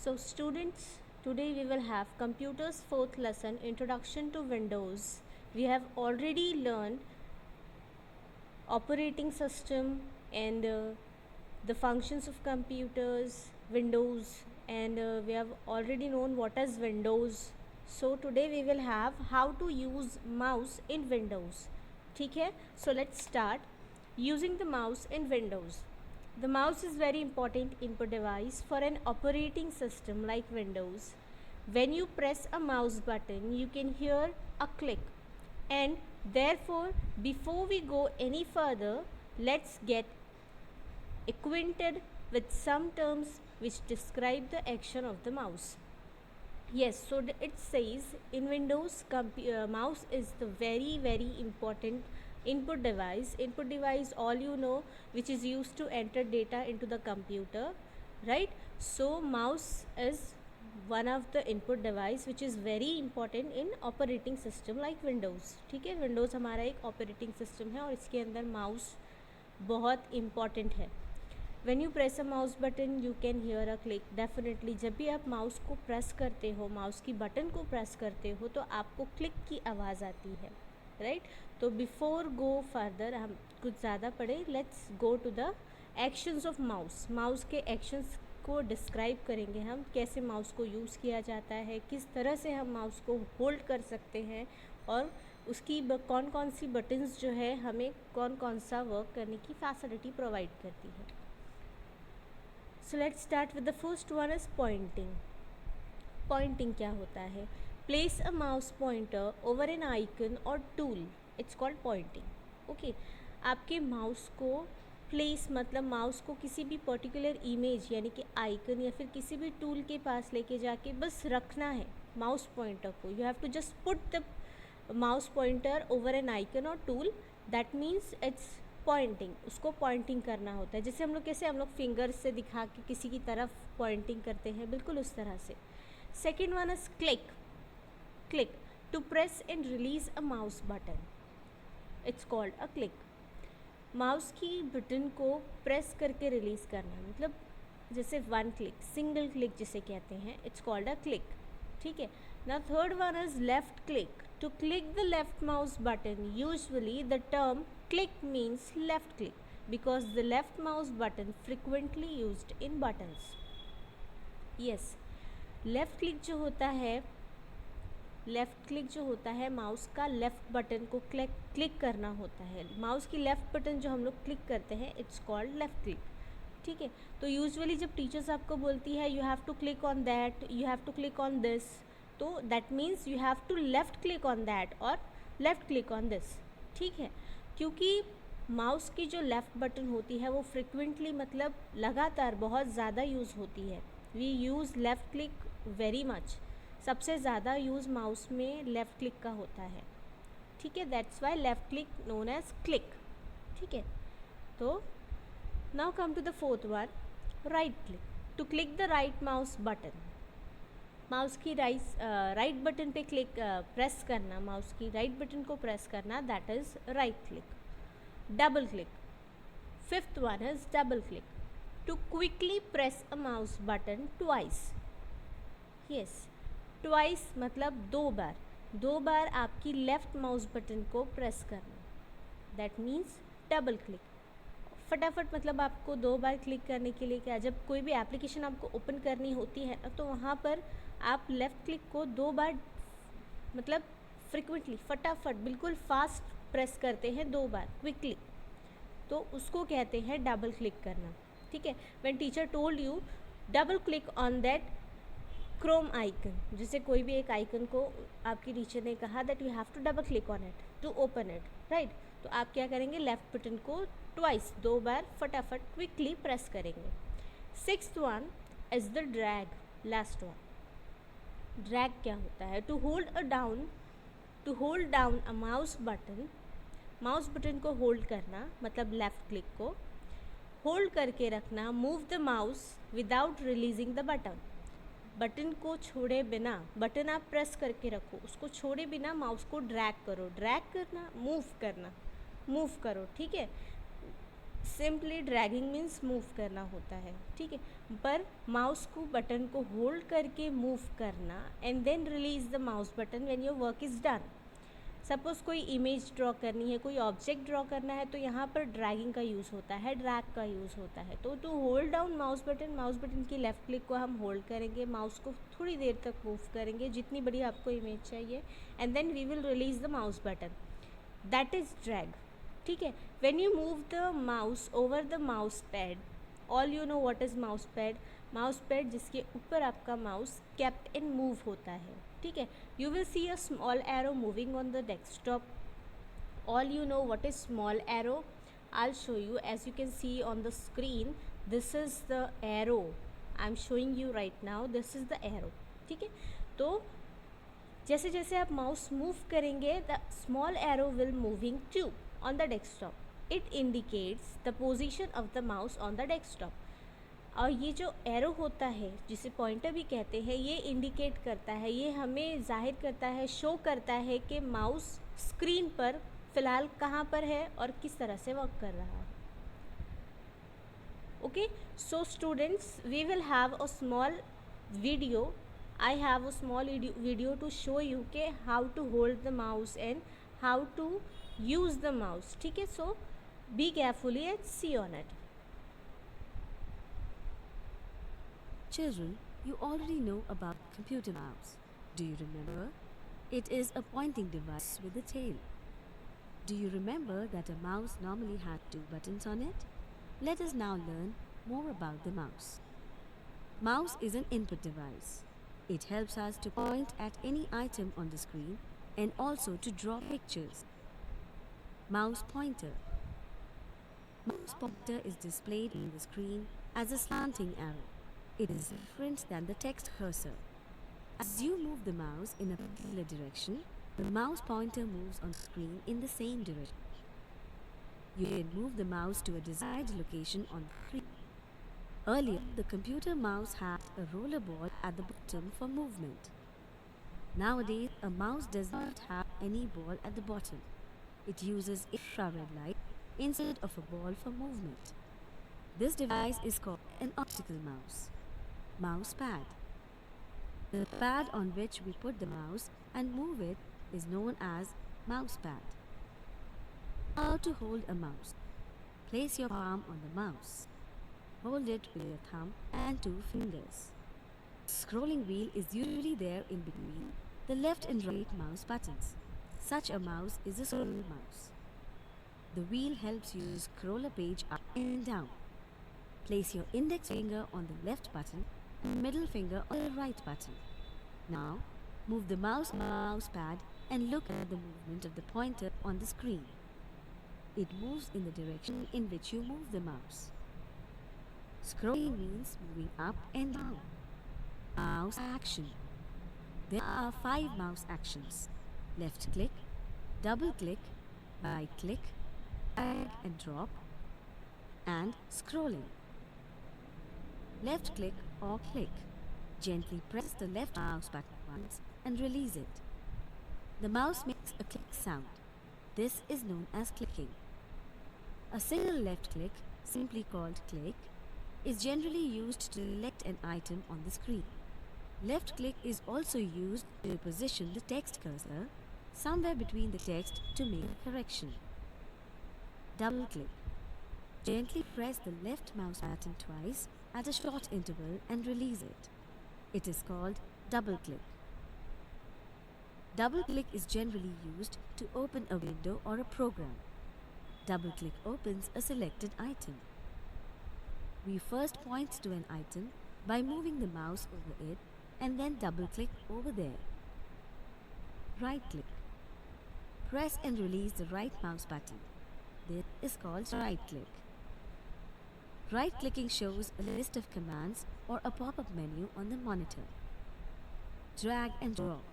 So students, today we will have computers fourth lesson, introduction to Windows. We have already learned operating system and the functions of computers, Windows, and we have already known what is Windows. So today we will have how to use mouse in Windows. ठीक है? So let's start using the mouse in Windows. The mouse is very important input device for an operating system like Windows. When you press a mouse button, you can hear a click. And therefore, before we go any further, let's get acquainted with some terms which describe the action of the mouse. Yes, so it says in Windows, mouse is the very important input device, all you know, which is used to enter data into the computer, right? So mouse is one of the input device which is very important in operating system like Windows. ठीक है, Windows हमारा एक operating system है और इसके अंदर mouse बहुत important है. When you press a mouse button, you can hear a click. Definitely जब भी आप माउस को प्रेस करते हो, माउस की बटन को प्रेस करते हो, तो आपको क्लिक की आवाज़ आती है, राइट? तो बिफोर गो फर्दर हम कुछ ज़्यादा पढ़े, let's go to the actions of mouse. Mouse के एक्शंस को डिस्क्राइब करेंगे हम, कैसे माउस को यूज़ किया जाता है, किस तरह से हम माउस को होल्ड कर सकते हैं और उसकी कौन कौन सी बटन्स जो है हमें कौन कौन सा वर्क करने की फैसिलिटी प्रोवाइड करती है. So let's start with the first one is pointing. Pointing क्या होता है? Place a mouse pointer over an icon or tool. It's called pointing. Okay. आपके माउस को प्लेस मतलब माउस को किसी भी पर्टिकुलर इमेज यानी कि आइकन या फिर किसी भी टूल के पास लेके जाके बस रखना है माउस पॉइंटर को. You have to just put the mouse pointer over an icon और tool. That means it's pointing. उसको पॉइंटिंग करना होता है. जैसे हम लोग कैसे हम लोग फिंगर्स से दिखा के किसी की तरफ पॉइंटिंग करते हैं, बिल्कुल उस तरह से. Second one is click. Click to press and release a mouse button, it's called a click. Mouse की बटन को प्रेस करके रिलीज़ करना मतलब जैसे वन क्लिक, सिंगल क्लिक जिसे कहते हैं, इट्स कॉल्ड अ क्लिक. ठीक है. Now third one is left click. To click the left mouse button, usually the term click means left click because the left mouse button frequently used in buttons. Yes, left click जो होता है mouse का left button को click करना होता है. Mouse की left button जो हम लोग क्लिक करते हैं, इट्स कॉल्ड लेफ़्ट क्लिक. ठीक है. तो यूजुअली जब टीचर्स आपको बोलती है you have to click on that, you have to click on this, तो that means you have to left click on that और लेफ़्ट क्लिक ऑन दिस. ठीक है. क्योंकि माउस की जो लेफ़्ट बटन होती है वो फ्रिक्वेंटली मतलब लगातार बहुत ज़्यादा यूज़ होती है. We use left click very much. सबसे ज़्यादा यूज़ माउस में लेफ़्ट क्लिक का होता है. ठीक है. That's why left click known as click. ठीक है. तो now come to the fourth one, right click. To click the right mouse button, mouse की राइट बटन पे क्लिक प्रेस करना, माउस की राइट बटन को प्रेस करना, that is right click. Double click. Fifth one is double click. To quickly press a mouse button twice. Yes, twice मतलब दो बार आपकी लेफ़्ट माउस बटन को प्रेस करना, दैट मीन्स डबल क्लिक. फटाफट मतलब आपको 2 बार क्लिक करने के लिए क्या, जब कोई भी एप्लीकेशन आपको ओपन करनी होती है तो वहाँ पर आप लेफ़्ट क्लिक को 2 बार मतलब फ्रिक्वेंटली फटाफट बिल्कुल फास्ट प्रेस करते हैं 2 बार क्विकली, तो उसको कहते हैं डबल क्लिक करना. ठीक है. When teacher told U double click on that Chrome icon, जैसे कोई भी एक आइकन को आपकी टीचर ने कहा that you have to double click on it to open it, right? तो आप क्या करेंगे, लेफ़्ट बटन को ट्वाइस 2 बार फटाफट क्विकली प्रेस करेंगे. Sixth one is the drag, last one. Drag क्या होता है? To hold down a mouse button, mouse button को होल्ड करना मतलब लेफ़्ट क्लिक को होल्ड करके रखना. Move the mouse without releasing the button, button को छोड़े बिना, बटन आप प्रेस करके रखो, उसको छोड़े बिना माउस को ड्रैग करो. ड्रैग करना, मूव करो. ठीक है. सिंपली ड्रैगिंग मीन्स मूव करना होता है, ठीक है। पर माउस को बटन को होल्ड करके मूव करना and then release the mouse button when your work is done. Suppose कोई इमेज ड्रॉ करनी है, कोई ऑब्जेक्ट ड्रॉ करना है, तो यहाँ पर ड्रैगिंग का यूज़ होता है, ड्रैग का यूज़ होता है। तो to hold down mouse button की लेफ़्ट क्लिक को हम होल्ड करेंगे, माउस को थोड़ी देर तक मूव करेंगे जितनी बड़ी आपको इमेज चाहिए, and then we will release the mouse button, that is drag, ठीक है। When you move the mouse over the mouse pad, all you know what is mouse pad, mouse pad जिसके ऊपर आपका माउस केप्ट इन मूव होता है, ठीक है। You will see a small arrow moving on the desktop. All you know what is small arrow? I'll show you. As you can see on the screen, this is the arrow. I'm showing you right now. This is the arrow. ठीक है। तो जैसे जैसे आप mouse move करेंगे, the small arrow will moving too on the desktop. It indicates the position of the mouse on the desktop. और ये जो एरो होता है जिसे पॉइंटर भी कहते हैं, ये इंडिकेट करता है, ये हमें जाहिर करता है, शो करता है कि माउस स्क्रीन पर फ़िलहाल कहाँ पर है और किस तरह से वर्क कर रहा है। Okay, so students, we will have a small video, I have a small video to show you के how to hold the mouse and how to use the mouse, ठीक है। So be carefully and see on it. Children, you already know about computer mouse. Do you remember? It is a pointing device with a tail. Do you remember that a mouse normally had 2 buttons on it? Let us now learn more about the mouse. Mouse is an input device. It helps us to point at any item on the screen and also to draw pictures. Mouse pointer. Mouse pointer is displayed on the screen as a slanting arrow. It is different than the text cursor. As you move the mouse in a particular direction, the mouse pointer moves on the screen in the same direction. You can move the mouse to a desired location on the screen. Earlier, the computer mouse had a roller ball at the bottom for movement. Nowadays, a mouse does not have any ball at the bottom. It uses infrared light instead of a ball for movement. This device is called an optical mouse. Mouse pad. The pad on which we put the mouse and move it is known as mouse pad. How to hold a mouse. Place your palm on the mouse. Hold it with your thumb and 2 fingers. Scrolling wheel is usually there in between the left and right mouse buttons. Such a mouse is a scroll mouse. The wheel helps you scroll a page up and down. Place your index finger on the left button and middle finger on the right button. Now, move the mouse pad and look at the movement of the pointer on the screen. It moves in the direction in which you move the mouse. Scrolling means moving up and down. Mouse action. There are 5 mouse actions: left click, double click, right click, drag and drop, and scrolling. Left click or click. Gently press the left mouse button once and release it. The mouse makes a click sound. This is known as clicking. A single left click, simply called click, is generally used to select an item on the screen. Left click is also used to position the text cursor somewhere between the text to make a correction. Double click. Gently press the left mouse button twice at a short interval and release it. It is called double click. Double click is generally used to open a window or a program. Double click opens a selected item. We first point to an item by moving the mouse over it and then double click over there. Right click. Press and release the right mouse button. This is called right click. Right-clicking shows a list of commands or a pop-up menu on the monitor. Drag and drop.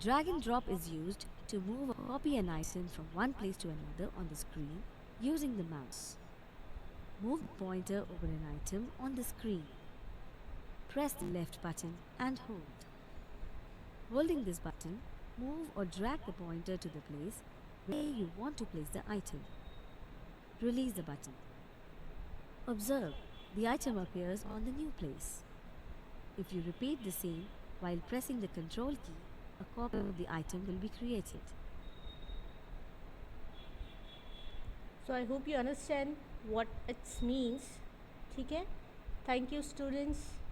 Drag and drop is used to move or copy an item from one place to another on the screen using the mouse. Move the pointer over an item on the screen. Press the left button and hold. Holding this button, move or drag the pointer to the place where you want to place the item. Release the button. Observe, the item appears on the new place. If you repeat the same while pressing the control key, a copy of the item will be created. So I hope you understand what it means. ठीक है? Thank you students.